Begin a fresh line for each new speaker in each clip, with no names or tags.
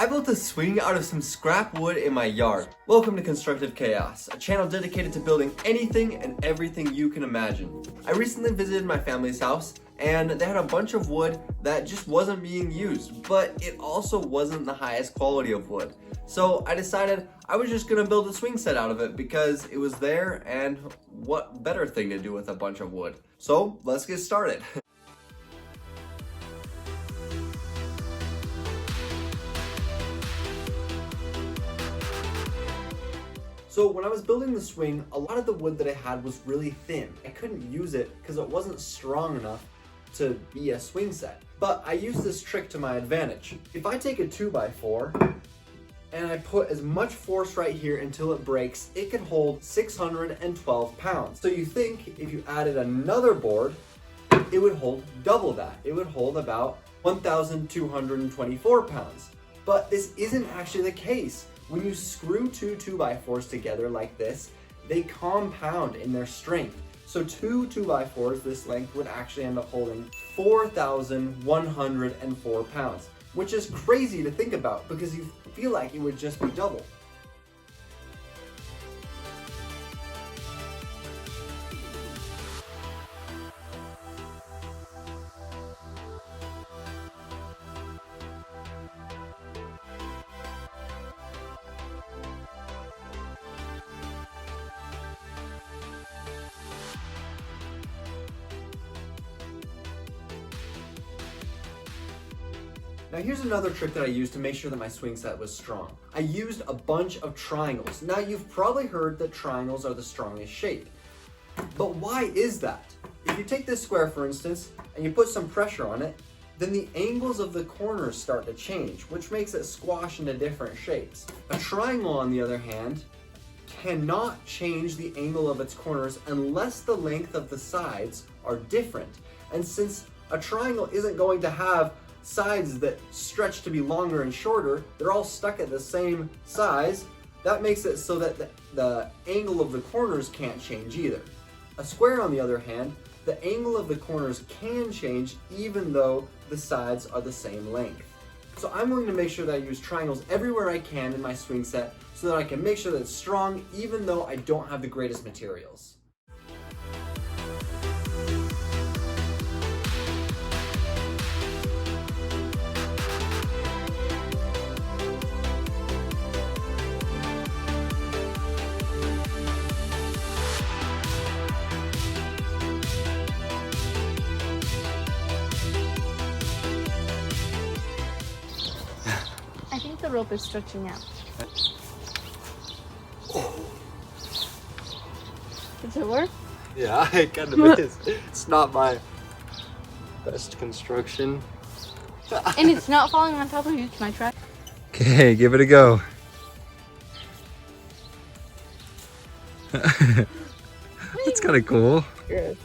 I built a swing out of some scrap wood in my yard. Welcome to Constructive Chaos, a channel dedicated to building anything and everything you can imagine. I recently visited my family's house and they had a bunch of wood that just wasn't being used, but it also wasn't the highest quality of wood. So I decided I was just gonna build a swing set out of it because it was there, and what better thing to do with a bunch of wood? So let's get started. So when I was building the swing, a lot of the wood that I had was really thin. I couldn't use it because it wasn't strong enough to be a swing set. But I used this trick to my advantage. If I take a 2x4 and I put as much force right here until it breaks, it can hold 612 pounds. So you think if you added another board, it would hold double that. It would hold about 1,224 pounds. But this isn't actually the case. When you screw two 2x4s together like this, they compound in their strength. So two 2x4s this length would actually end up holding 4,104 pounds, which is crazy to think about because you feel like it would just be double. Now here's another trick that I used to make sure that my swing set was strong. I used a bunch of triangles. Now you've probably heard that triangles are the strongest shape. But why is that? If you take this square for instance, and you put some pressure on it, then the angles of the corners start to change, which makes it squash into different shapes. A triangle, on the other hand, cannot change the angle of its corners unless the length of the sides are different. And since a triangle isn't going to have sides that stretch to be longer and shorter, they're all stuck at the same size. That makes it so that the angle of the corners can't change either. A square, on the other hand, the angle of the corners can change even though the sides are the same length. So I'm going to make sure that I use triangles everywhere I can in my swing set so that I can make sure that it's strong even though I don't have the greatest materials.
I think the rope is stretching out. Does it work?
Yeah, it kind of is. It's not my best construction.
And it's not falling on top of you. Can I try?
Okay, give it a go. That's kind of cool.
Good.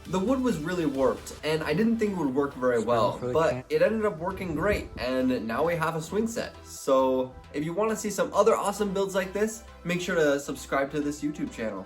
The wood was really warped, and I didn't think it would work very well, but it ended up working great, and now we have a swing set. So if you want to see some other awesome builds like this, make sure to subscribe to this YouTube channel.